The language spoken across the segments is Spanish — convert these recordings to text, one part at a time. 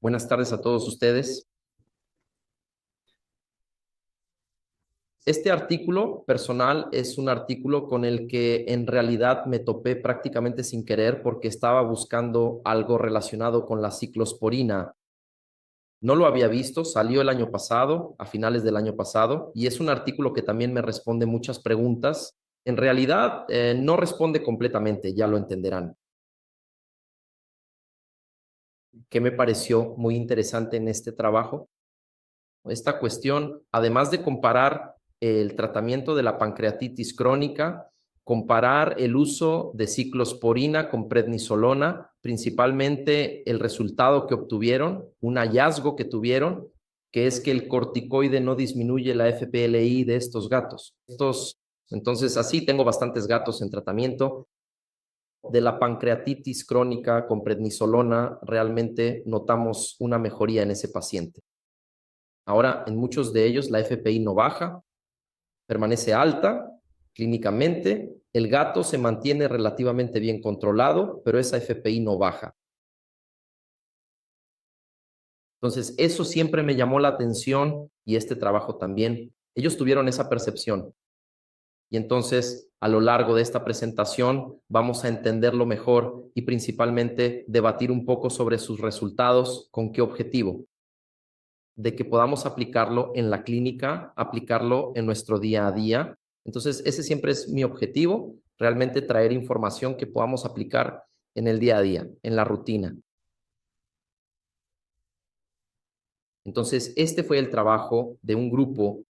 Buenas tardes a todos ustedes. Este artículo personal es un artículo con el que en realidad me topé prácticamente sin querer porque estaba buscando algo relacionado con la ciclosporina. No lo había visto, salió el año pasado, a finales del año pasado, y es un artículo que también me responde muchas preguntas. En realidad, no responde completamente, ya lo entenderán. ¿Qué me pareció muy interesante en este trabajo? Esta cuestión, además de comparar el tratamiento de la pancreatitis crónica, comparar el uso de ciclosporina con prednisolona, principalmente el resultado que obtuvieron, un hallazgo que tuvieron, que es que el corticoide no disminuye la FPLI de estos gatos. Entonces, así tengo bastantes gatos en tratamiento. De la pancreatitis crónica con prednisolona, realmente notamos una mejoría en ese paciente. Ahora, en muchos de ellos la FPI no baja, permanece alta clínicamente, el gato se mantiene relativamente bien controlado, pero esa FPI no baja. Entonces, eso siempre me llamó la atención y este trabajo también. Ellos tuvieron esa percepción. Y entonces, a lo largo de esta presentación, vamos a entenderlo mejor y principalmente debatir un poco sobre sus resultados, con qué objetivo, de que podamos aplicarlo en la clínica, aplicarlo en nuestro día a día. Entonces, ese siempre es mi objetivo, realmente traer información que podamos aplicar en el día a día, en la rutina. Entonces, este fue el trabajo de un grupo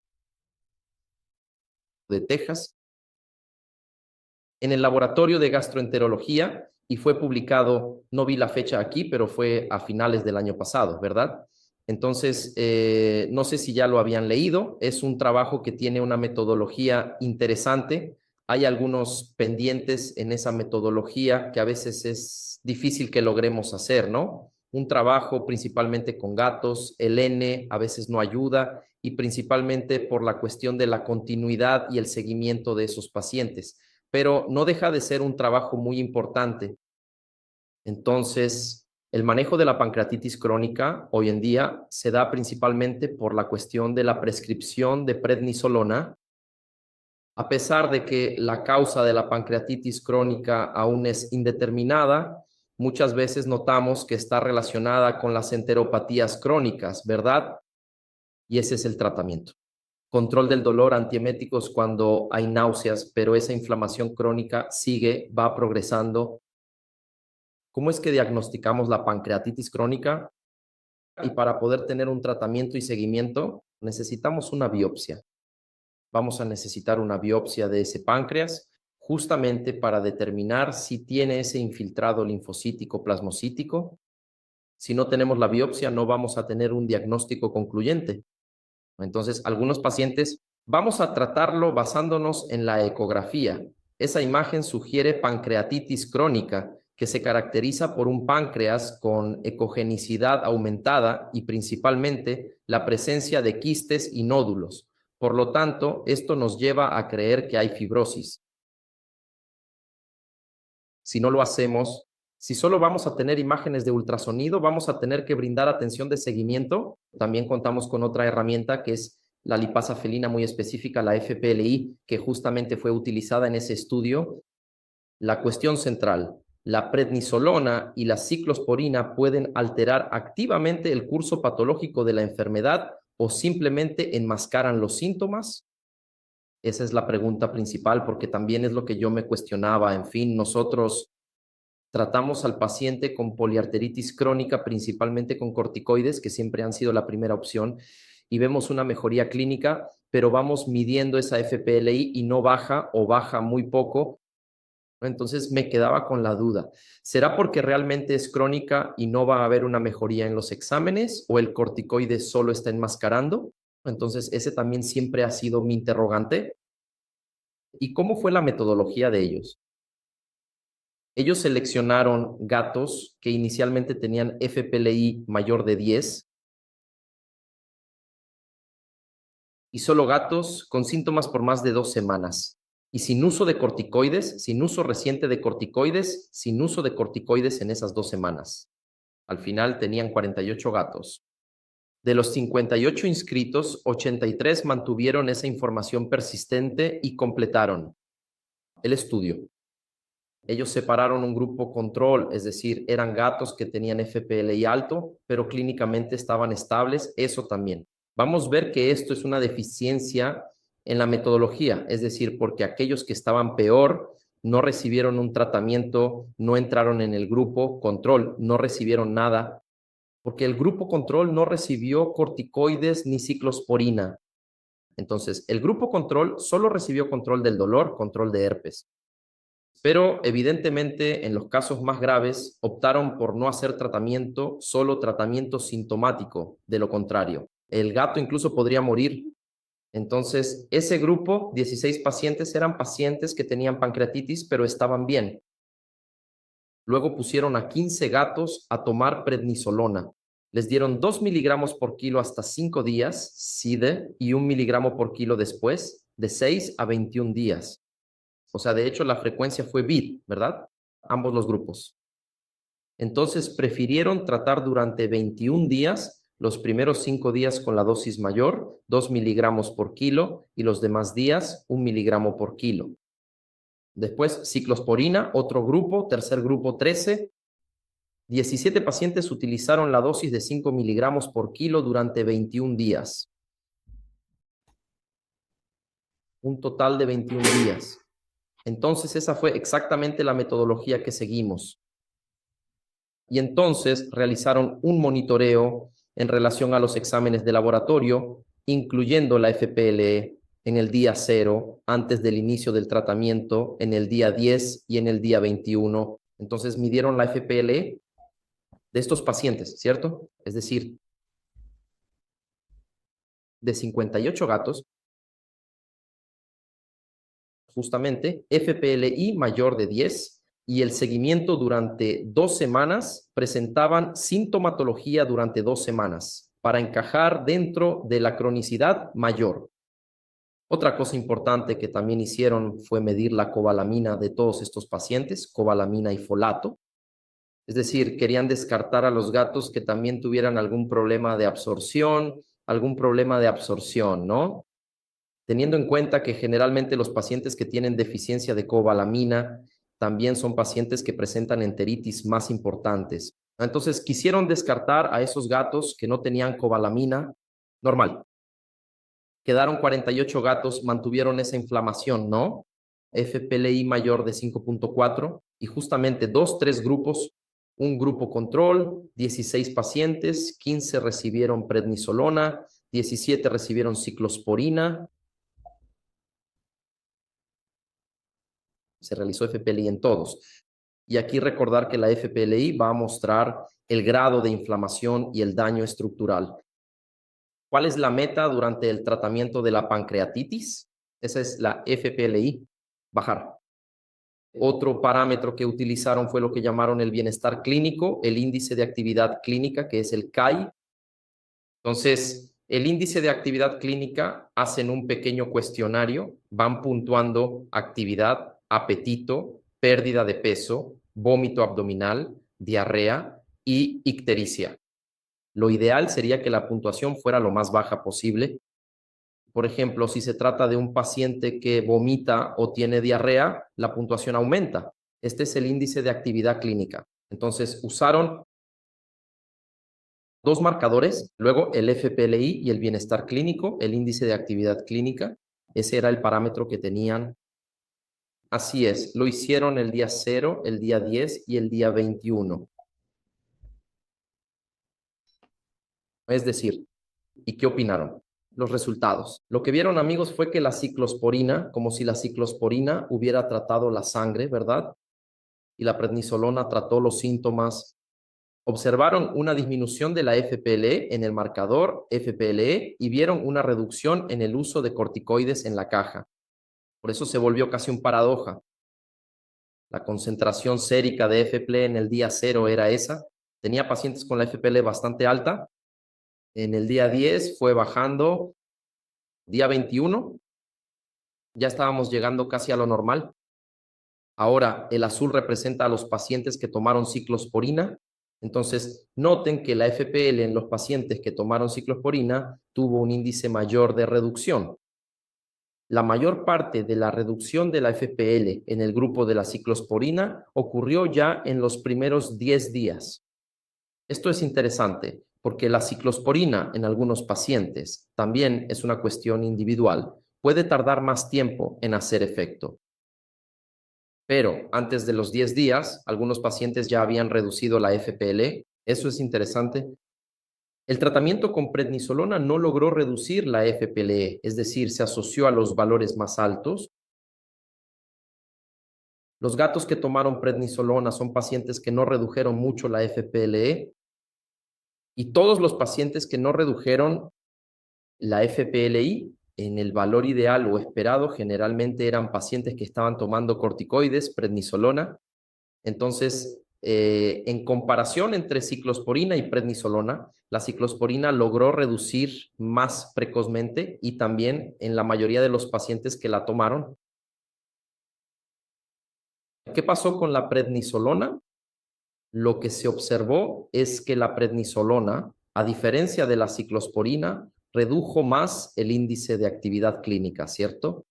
de Texas en el laboratorio de gastroenterología y fue publicado, no vi la fecha aquí, pero fue a finales del año pasado, ¿verdad? Entonces, no sé si ya lo habían leído, es un trabajo que tiene una metodología interesante, hay algunos pendientes en esa metodología que a veces es difícil que logremos hacer, ¿no? Un trabajo principalmente con gatos, el N a veces no ayuda y principalmente por la cuestión de la continuidad y el seguimiento de esos pacientes, pero no deja de ser un trabajo muy importante. Entonces, el manejo de la pancreatitis crónica hoy en día se da principalmente por la cuestión de la prescripción de prednisolona, a pesar de que la causa de la pancreatitis crónica aún es indeterminada. Muchas veces notamos que está relacionada con las enteropatías crónicas, ¿verdad? Y ese es el tratamiento. Control del dolor, antieméticos cuando hay náuseas, pero esa inflamación crónica sigue, va progresando. ¿Cómo es que diagnosticamos la pancreatitis crónica? Y para poder tener un tratamiento y seguimiento, necesitamos una biopsia. Vamos a necesitar una biopsia de ese páncreas, justamente para determinar si tiene ese infiltrado linfocítico plasmocítico. Si no tenemos la biopsia, no vamos a tener un diagnóstico concluyente. Entonces, algunos pacientes vamos a tratarlo basándonos en la ecografía. Esa imagen sugiere pancreatitis crónica, que se caracteriza por un páncreas con ecogenicidad aumentada y principalmente la presencia de quistes y nódulos. Por lo tanto, esto nos lleva a creer que hay fibrosis. Si no lo hacemos, si solo vamos a tener imágenes de ultrasonido, vamos a tener que brindar atención de seguimiento. También contamos con otra herramienta que es la lipasa felina muy específica, la FPLI, que justamente fue utilizada en ese estudio. La cuestión central, la prednisolona y la ciclosporina pueden alterar activamente el curso patológico de la enfermedad o simplemente enmascaran los síntomas. Esa es la pregunta principal, porque también es lo que yo me cuestionaba. En fin, nosotros tratamos al paciente con poliarteritis crónica, principalmente con corticoides, que siempre han sido la primera opción, y vemos una mejoría clínica, pero vamos midiendo esa FPLI y no baja o baja muy poco. Entonces me quedaba con la duda. ¿Será porque realmente es crónica y no va a haber una mejoría en los exámenes o el corticoide solo está enmascarando? Entonces ese también siempre ha sido mi interrogante. ¿Y cómo fue la metodología de ellos? Ellos seleccionaron gatos que inicialmente tenían FPLI mayor de 10 y solo gatos con síntomas por más de 2 semanas y sin uso de corticoides, sin uso reciente de corticoides, sin uso de corticoides en esas 2 semanas. Al final tenían 48 gatos. De los 58 inscritos, 83 mantuvieron esa información persistente y completaron el estudio. Ellos separaron un grupo control, es decir, eran gatos que tenían FPLI alto, pero clínicamente estaban estables, eso también. Vamos a ver que esto es una deficiencia en la metodología, es decir, porque aquellos que estaban peor no recibieron un tratamiento, no entraron en el grupo control, no recibieron nada, porque el grupo control no recibió corticoides ni ciclosporina. Entonces, el grupo control solo recibió control del dolor, control de herpes. Pero evidentemente en los casos más graves optaron por no hacer tratamiento, solo tratamiento sintomático. De lo contrario, el gato incluso podría morir. Entonces, ese grupo, 16 pacientes, eran pacientes que tenían pancreatitis, pero estaban bien. Luego pusieron a 15 gatos a tomar prednisolona. Les dieron 2 miligramos por kilo hasta 5 días, CIDE, y 1 miligramo por kilo después, de 6 a 21 días. O sea, de hecho, la frecuencia fue BID, ¿verdad? Ambos los grupos. Entonces, prefirieron tratar durante 21 días, los primeros 5 días con la dosis mayor, 2 miligramos por kilo, y los demás días, 1 miligramo por kilo. Después, ciclosporina, otro grupo, tercer grupo 13. 17 pacientes utilizaron la dosis de 5 miligramos por kilo durante 21 días. Un total de 21 días. Entonces, esa fue exactamente la metodología que seguimos. Y entonces realizaron un monitoreo en relación a los exámenes de laboratorio, incluyendo la FPLE en el día 0, antes del inicio del tratamiento, en el día 10 y en el día 21. Entonces midieron la FPLE de estos pacientes, ¿cierto? Es decir, de 58 gatos, justamente FPLI mayor de 10 y el seguimiento durante 2 semanas, presentaban sintomatología durante 2 semanas para encajar dentro de la cronicidad mayor. Otra cosa importante que también hicieron fue medir la cobalamina de todos estos pacientes, cobalamina y folato. Es decir, querían descartar a los gatos que también tuvieran algún problema de absorción, ¿no? Teniendo en cuenta que generalmente los pacientes que tienen deficiencia de cobalamina también son pacientes que presentan enteritis más importantes. Entonces, quisieron descartar a esos gatos que no tenían cobalamina normal. Quedaron 48 gatos, mantuvieron esa inflamación, ¿no? FPLI mayor de 5.4 y justamente 3 grupos, un grupo control, 16 pacientes, 15 recibieron prednisolona, 17 recibieron ciclosporina. Se realizó FPLI en todos. Y aquí recordar que la FPLI va a mostrar el grado de inflamación y el daño estructural. ¿Cuál es la meta durante el tratamiento de la pancreatitis? Esa es la FPLI, bajar. Otro parámetro que utilizaron fue lo que llamaron el bienestar clínico, el índice de actividad clínica, que es el CAI. Entonces, el índice de actividad clínica, hacen un pequeño cuestionario, van puntuando actividad, apetito, pérdida de peso, vómito abdominal, diarrea y ictericia. Lo ideal sería que la puntuación fuera lo más baja posible. Por ejemplo, si se trata de un paciente que vomita o tiene diarrea, la puntuación aumenta. Este es el índice de actividad clínica. Entonces, usaron 2 marcadores, luego el FPLI y el bienestar clínico, el índice de actividad clínica. Ese era el parámetro que tenían. Así es, lo hicieron el día 0, el día 10 y el día 21. Es decir, ¿y qué opinaron? Los resultados. Lo que vieron, amigos, fue que la ciclosporina, como si la ciclosporina hubiera tratado la sangre, ¿verdad? Y la prednisolona trató los síntomas. Observaron una disminución de la FPLE en el marcador FPLE y vieron una reducción en el uso de corticoides en la caja. Por eso se volvió casi un paradoja. La concentración sérica de FPLE en el día 0 era esa. Tenía pacientes con la FPLE bastante alta. En el día 10 fue bajando. Día 21 ya estábamos llegando casi a lo normal. Ahora, el azul representa a los pacientes que tomaron ciclosporina. Entonces, noten que la FPL en los pacientes que tomaron ciclosporina tuvo un índice mayor de reducción. La mayor parte de la reducción de la FPL en el grupo de la ciclosporina ocurrió ya en los primeros 10 días. Esto es interesante porque la ciclosporina en algunos pacientes también es una cuestión individual. Puede tardar más tiempo en hacer efecto. Pero antes de los 10 días, algunos pacientes ya habían reducido la FPL. Eso es interesante. El tratamiento con prednisolona no logró reducir la FPLE, es decir, se asoció a los valores más altos. Los gatos que tomaron prednisolona son pacientes que no redujeron mucho la FPLE y todos los pacientes que no redujeron la FPLI en el valor ideal o esperado generalmente eran pacientes que estaban tomando corticoides, prednisolona. Entonces, en comparación entre ciclosporina y prednisolona, la ciclosporina logró reducir más precozmente y también en la mayoría de los pacientes que la tomaron. ¿Qué pasó con la prednisolona? Lo que se observó es que la prednisolona, a diferencia de la ciclosporina, redujo más el índice de actividad clínica, ¿cierto?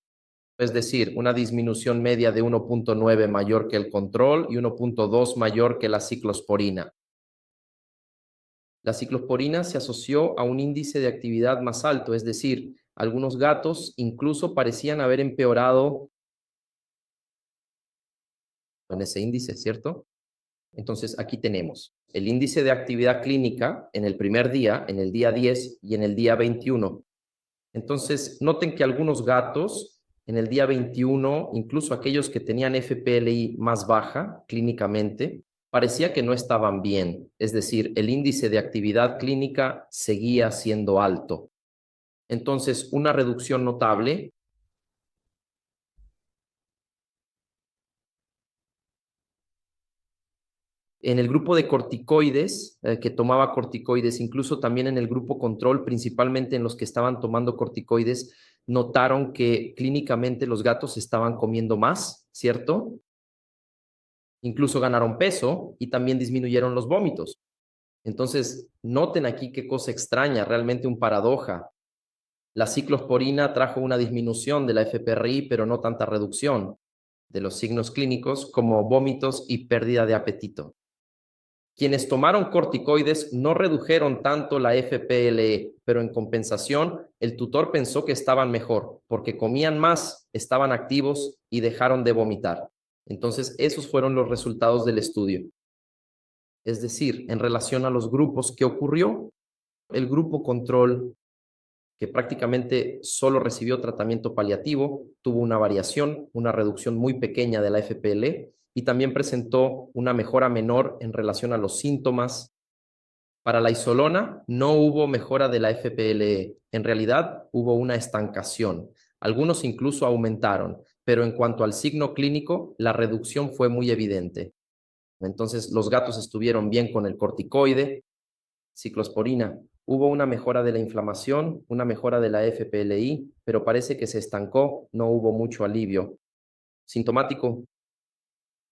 Es decir, una disminución media de 1.9 mayor que el control y 1.2 mayor que la ciclosporina. La ciclosporina se asoció a un índice de actividad más alto, es decir, algunos gatos incluso parecían haber empeorado en ese índice, ¿cierto? Entonces, aquí tenemos el índice de actividad clínica en el primer día, en el día 10 y en el día 21. Entonces, noten que algunos gatos en el día 21, incluso aquellos que tenían FPLI más baja clínicamente, parecía que no estaban bien. Es decir, el índice de actividad clínica seguía siendo alto. Entonces, una reducción notable. En el grupo de corticoides, que tomaba corticoides, incluso también en el grupo control, principalmente en los que estaban tomando corticoides, notaron que clínicamente los gatos estaban comiendo más, ¿cierto? Incluso ganaron peso y también disminuyeron los vómitos. Entonces, noten aquí qué cosa extraña, realmente un paradoja. La ciclosporina trajo una disminución de la FPRI, pero no tanta reducción de los signos clínicos como vómitos y pérdida de apetito. Quienes tomaron corticoides no redujeron tanto la FPLE, pero en compensación, el tutor pensó que estaban mejor porque comían más, estaban activos y dejaron de vomitar. Entonces, esos fueron los resultados del estudio. Es decir, en relación a los grupos, ¿qué ocurrió? El grupo control, que prácticamente solo recibió tratamiento paliativo, tuvo una variación, una reducción muy pequeña de la FPL y también presentó una mejora menor en relación a los síntomas. Para la isolona no hubo mejora de la FPLE, en realidad hubo una estancación. Algunos incluso aumentaron, pero en cuanto al signo clínico, la reducción fue muy evidente. Entonces, los gatos estuvieron bien con el corticoide, ciclosporina. Hubo una mejora de la inflamación, una mejora de la FPLI, pero parece que se estancó, no hubo mucho alivio. Sintomático.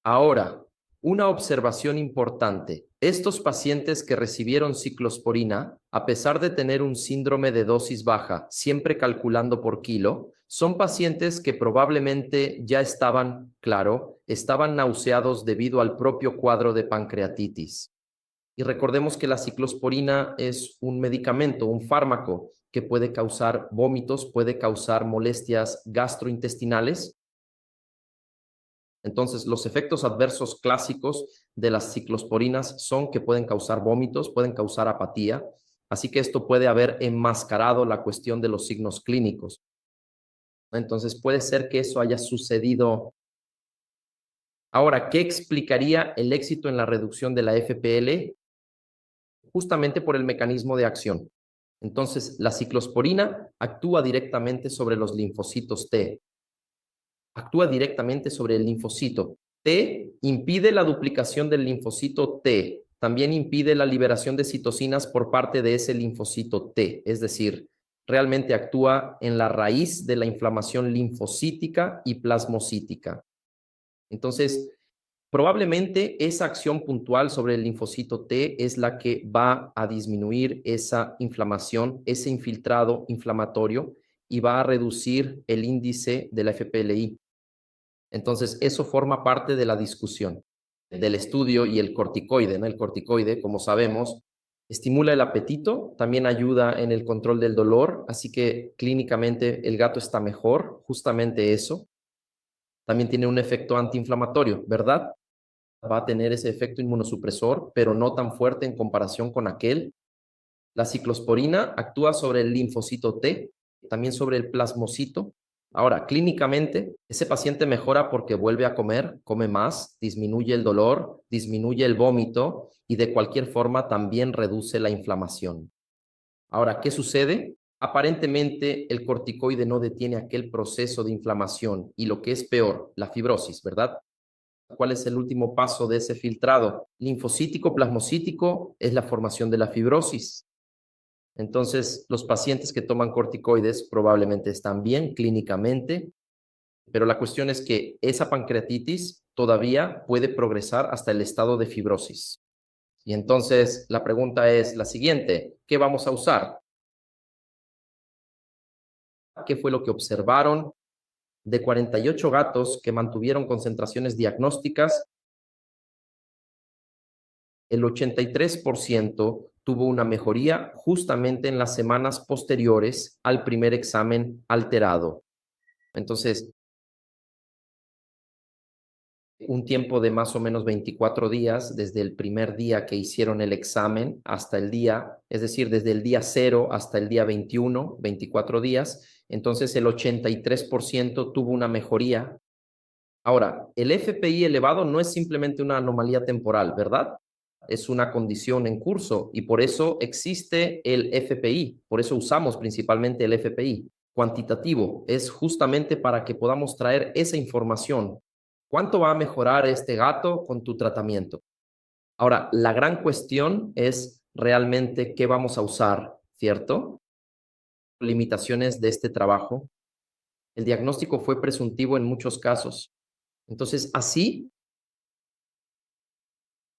Ahora, una observación importante. Estos pacientes que recibieron ciclosporina, a pesar de tener un síndrome de dosis baja, siempre calculando por kilo, son pacientes que probablemente ya estaban, claro, estaban nauseados debido al propio cuadro de pancreatitis. Y recordemos que la ciclosporina es un medicamento, un fármaco que puede causar vómitos, puede causar molestias gastrointestinales. Entonces, los efectos adversos clásicos de las ciclosporinas son que pueden causar vómitos, pueden causar apatía, así que esto puede haber enmascarado la cuestión de los signos clínicos. Entonces, puede ser que eso haya sucedido. Ahora, ¿qué explicaría el éxito en la reducción de la FPL? Justamente por el mecanismo de acción. Entonces, la ciclosporina actúa directamente sobre los linfocitos T. Actúa directamente sobre el linfocito. T impide la duplicación del linfocito T. También impide la liberación de citocinas por parte de ese linfocito T. Es decir, realmente actúa en la raíz de la inflamación linfocítica y plasmocítica. Entonces, Probablemente esa acción puntual sobre el linfocito T es la que va a disminuir esa inflamación, ese infiltrado inflamatorio y va a reducir el índice de la FPLI. Entonces, eso forma parte de la discusión del estudio y el corticoide, ¿no? El corticoide, como sabemos, estimula el apetito, también ayuda en el control del dolor, así que clínicamente el gato está mejor, justamente eso. También tiene un efecto antiinflamatorio, ¿verdad? Va a tener ese efecto inmunosupresor, pero no tan fuerte en comparación con aquel. La ciclosporina actúa sobre el linfocito T, también sobre el plasmocito. Ahora, clínicamente, ese paciente mejora porque vuelve a comer, come más, disminuye el dolor, disminuye el vómito y de cualquier forma también reduce la inflamación. Ahora, ¿qué sucede? Aparentemente el corticoide no detiene aquel proceso de inflamación y lo que es peor, la fibrosis, ¿verdad? ¿Cuál es el último paso de ese filtrado? Linfocítico, plasmocítico, es la formación de la fibrosis. Entonces, los pacientes que toman corticoides probablemente están bien clínicamente, pero la cuestión es que esa pancreatitis todavía puede progresar hasta el estado de fibrosis. Y entonces la pregunta es la siguiente, ¿qué vamos a usar? ¿Qué fue lo que observaron? De 48 gatos que mantuvieron concentraciones diagnósticas, el 83% tuvo una mejoría justamente en las semanas posteriores al primer examen alterado. Entonces, un tiempo de más o menos 24 días desde el primer día que hicieron el examen hasta el día, es decir, desde el día 0 hasta el día 21, 24 días. Entonces, el 83% tuvo una mejoría. Ahora, el FPI elevado no es simplemente una anomalía temporal, ¿verdad? Es una condición en curso y por eso existe el FPI, por eso usamos principalmente el FPI cuantitativo, es justamente para que podamos traer esa información. ¿Cuánto va a mejorar este gato con tu tratamiento? Ahora, la gran cuestión es realmente qué vamos a usar, ¿cierto? Limitaciones de este trabajo. El diagnóstico fue presuntivo en muchos casos. Entonces, así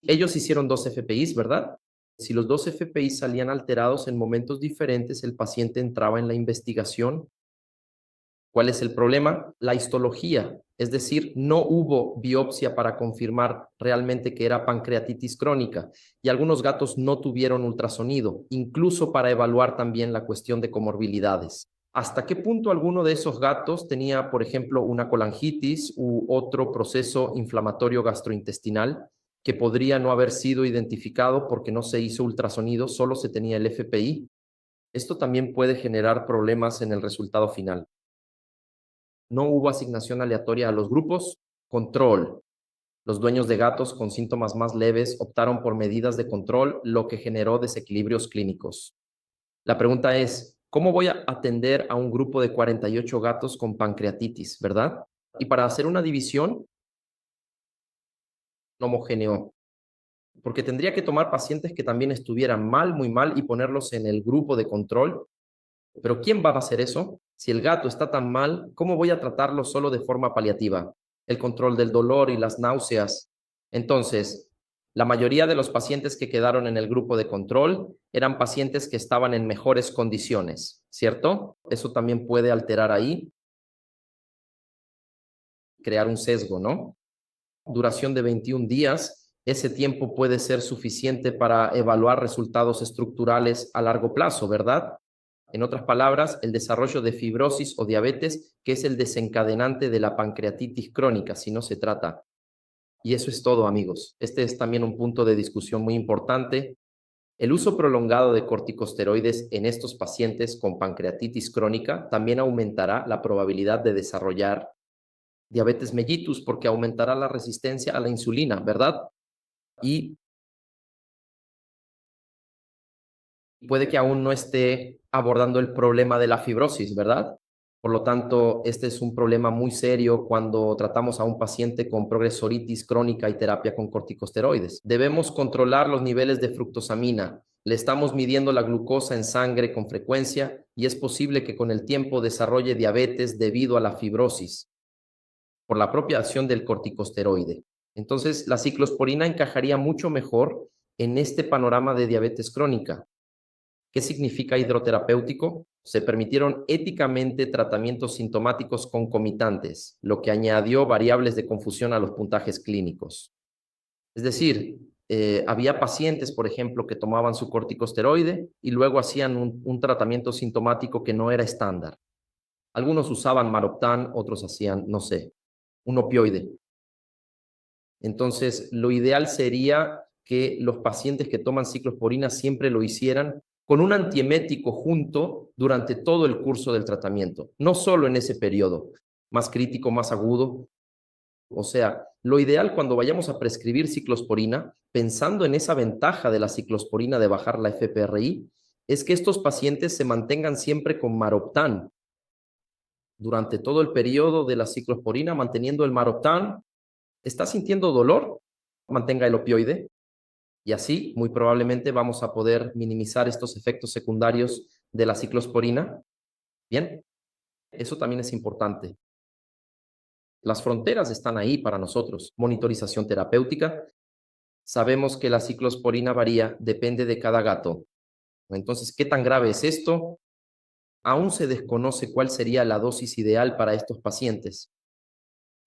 ellos hicieron 2 FPIs, ¿verdad? Si los 2 FPIs salían alterados en momentos diferentes, el paciente entraba en la investigación. ¿Cuál es el problema? La histología, es decir, no hubo biopsia para confirmar realmente que era pancreatitis crónica y algunos gatos no tuvieron ultrasonido, incluso para evaluar también la cuestión de comorbilidades. ¿Hasta qué punto alguno de esos gatos tenía, por ejemplo, una colangitis u otro proceso inflamatorio gastrointestinal que podría no haber sido identificado porque no se hizo ultrasonido, solo se tenía el FPI? Esto también puede generar problemas en el resultado final. No hubo asignación aleatoria a los grupos. Control. Los dueños de gatos con síntomas más leves optaron por medidas de control, lo que generó desequilibrios clínicos. La pregunta es, ¿cómo voy a atender a un grupo de 48 gatos con pancreatitis, verdad? Y para hacer una división homogéneo, porque tendría que tomar pacientes que también estuvieran mal, muy mal, y ponerlos en el grupo de control. Pero ¿quién va a hacer eso? Si el gato está tan mal, ¿cómo voy a tratarlo solo de forma paliativa? El control del dolor y las náuseas. Entonces, la mayoría de los pacientes que quedaron en el grupo de control eran pacientes que estaban en mejores condiciones, ¿cierto? Eso también puede alterar ahí, crear un sesgo, ¿no? Duración de 21 días. Ese tiempo puede ser suficiente para evaluar resultados estructurales a largo plazo, ¿verdad? En otras palabras, el desarrollo de fibrosis o diabetes, que es el desencadenante de la pancreatitis crónica, si no se trata. Y eso es todo, amigos. Este es también un punto de discusión muy importante. El uso prolongado de corticosteroides en estos pacientes con pancreatitis crónica también aumentará la probabilidad de desarrollar diabetes mellitus porque aumentará la resistencia a la insulina, ¿verdad? Y puede que aún no esté abordando el problema de la fibrosis, ¿verdad? Por lo tanto, este es un problema muy serio cuando tratamos a un paciente con progresoritis crónica y terapia con corticosteroides. Debemos controlar los niveles de fructosamina. Le estamos midiendo la glucosa en sangre con frecuencia y es posible que con el tiempo desarrolle diabetes debido a la fibrosis por la propia acción del corticosteroide. Entonces, la ciclosporina encajaría mucho mejor en este panorama de diabetes crónica. ¿Qué significa hidroterapéutico? Se permitieron éticamente tratamientos sintomáticos concomitantes, lo que añadió variables de confusión a los puntajes clínicos. Es decir, había pacientes, por ejemplo, que tomaban su corticosteroide y luego hacían un tratamiento sintomático que no era estándar. Algunos usaban Maroptan, otros hacían, no sé, un opioide. Entonces, lo ideal sería que los pacientes que toman ciclosporina siempre lo hicieran con un antiemético junto durante todo el curso del tratamiento, no solo en ese periodo más crítico, más agudo. O sea, lo ideal cuando vayamos a prescribir ciclosporina, pensando en esa ventaja de la ciclosporina de bajar la FPRI, es que estos pacientes se mantengan siempre con Maroptan durante todo el periodo de la ciclosporina, manteniendo el Maroptan. ¿Está sintiendo dolor? Mantenga el opioide y así muy probablemente vamos a poder minimizar estos efectos secundarios de la ciclosporina. Bien, eso también es importante. Las fronteras están ahí para nosotros. Monitorización terapéutica. Sabemos que la ciclosporina varía, depende de cada gato. Entonces, ¿qué tan grave es esto? Aún se desconoce cuál sería la dosis ideal para estos pacientes.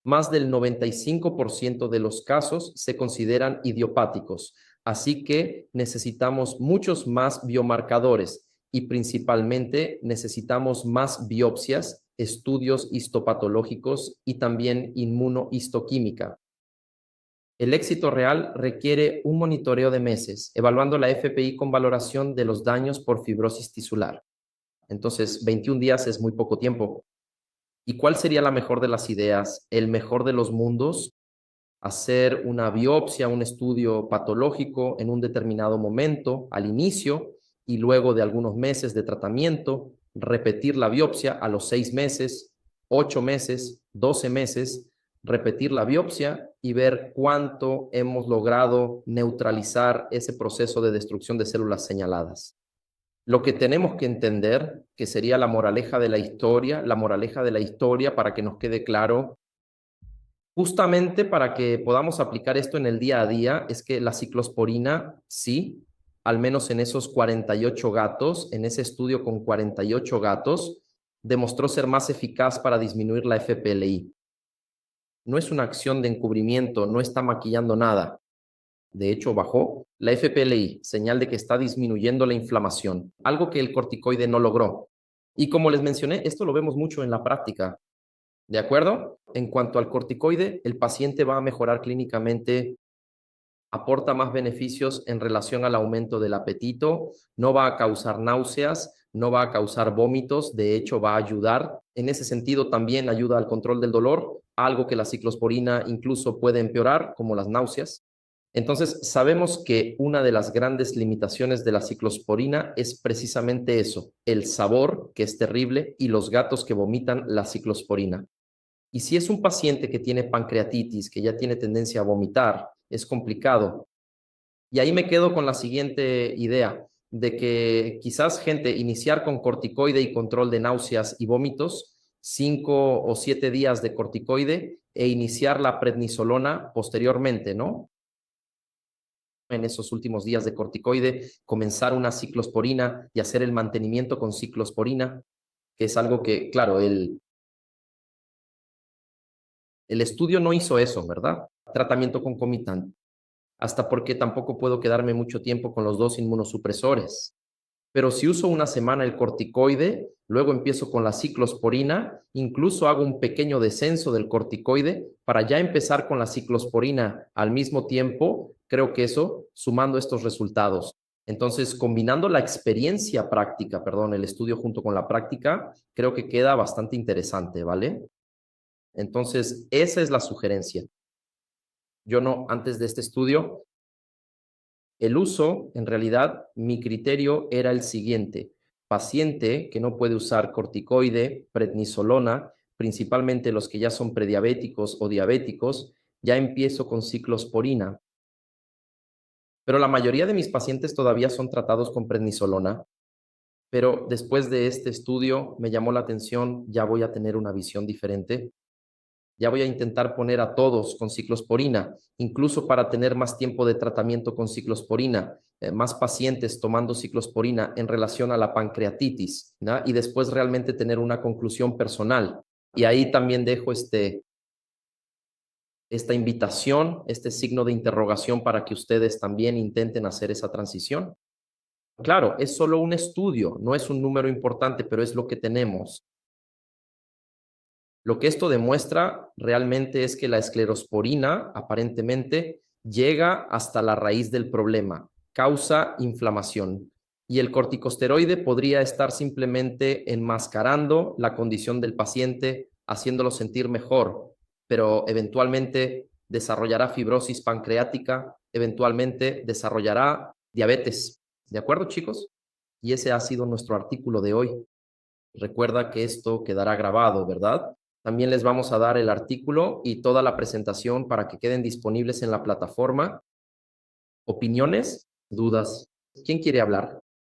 Más del 95% de los casos se consideran idiopáticos, así que necesitamos muchos más biomarcadores y principalmente necesitamos más biopsias, estudios histopatológicos y también inmunohistoquímica. El éxito real requiere un monitoreo de meses, evaluando la FPI con valoración de los daños por fibrosis tisular. Entonces, 21 días es muy poco tiempo. ¿Y cuál sería la mejor de las ideas? El mejor de los mundos, hacer una biopsia, un estudio patológico en un determinado momento, al inicio, y luego de algunos meses de tratamiento, repetir la biopsia a los 6 meses, 8 meses, 12 meses, repetir la biopsia y ver cuánto hemos logrado neutralizar ese proceso de destrucción de células señaladas. Lo que tenemos que entender, que sería la moraleja de la historia para que nos quede claro, justamente para que podamos aplicar esto en el día a día, es que la ciclosporina, sí, al menos en esos 48 gatos, en ese estudio con 48 gatos, demostró ser más eficaz para disminuir la FPLI. No es una acción de encubrimiento, no está maquillando nada. De hecho, bajó la FPLI, señal de que está disminuyendo la inflamación, algo que el corticoide no logró. Y como les mencioné, esto lo vemos mucho en la práctica. ¿De acuerdo? En cuanto al corticoide, el paciente va a mejorar clínicamente, aporta más beneficios en relación al aumento del apetito, no va a causar náuseas, no va a causar vómitos, de hecho va a ayudar. En ese sentido también ayuda al control del dolor, algo que la ciclosporina incluso puede empeorar, como las náuseas. Entonces, sabemos que una de las grandes limitaciones de la ciclosporina es precisamente eso, el sabor, que es terrible, y los gatos que vomitan la ciclosporina. Y si es un paciente que tiene pancreatitis, que ya tiene tendencia a vomitar, es complicado. Y ahí me quedo con la siguiente idea, de que quizás gente iniciar con corticoide y control de náuseas y vómitos, 5 o 7 días de corticoide e iniciar la prednisolona posteriormente, ¿no? En esos últimos días de corticoide, comenzar una ciclosporina y hacer el mantenimiento con ciclosporina, que es algo que, claro, el estudio no hizo eso, ¿verdad? Tratamiento concomitante. Hasta porque tampoco puedo quedarme mucho tiempo con los dos inmunosupresores. Pero si uso una semana el corticoide, luego empiezo con la ciclosporina, incluso hago un pequeño descenso del corticoide para ya empezar con la ciclosporina al mismo tiempo, creo que eso, sumando estos resultados. Entonces, combinando la experiencia práctica, perdón, el estudio junto con la práctica, creo que queda bastante interesante, ¿vale? Entonces, esa es la sugerencia. Yo no, antes de este estudio, el uso, en realidad, mi criterio era el siguiente. Paciente que no puede usar corticoide, prednisolona, principalmente los que ya son prediabéticos o diabéticos, ya empiezo con ciclosporina. Pero la mayoría de mis pacientes todavía son tratados con prednisolona. Pero después de este estudio me llamó la atención, ya voy a tener una visión diferente. Ya voy a intentar poner a todos con ciclosporina, incluso para tener más tiempo de tratamiento con ciclosporina, más pacientes tomando ciclosporina en relación a la pancreatitis, ¿no? Y después realmente tener una conclusión personal. Y ahí también dejo esta invitación, este signo de interrogación para que ustedes también intenten hacer esa transición. Claro, es solo un estudio, no es un número importante, pero es lo que tenemos. Lo que esto demuestra realmente es que la esclerosporina aparentemente llega hasta la raíz del problema, causa inflamación. Y el corticosteroide podría estar simplemente enmascarando la condición del paciente, haciéndolo sentir mejor, pero eventualmente desarrollará fibrosis pancreática, eventualmente desarrollará diabetes. ¿De acuerdo, chicos? Y ese ha sido nuestro artículo de hoy. Recuerda que esto quedará grabado, ¿verdad? También les vamos a dar el artículo y toda la presentación para que queden disponibles en la plataforma. ¿Opiniones? ¿Dudas? ¿Quién quiere hablar?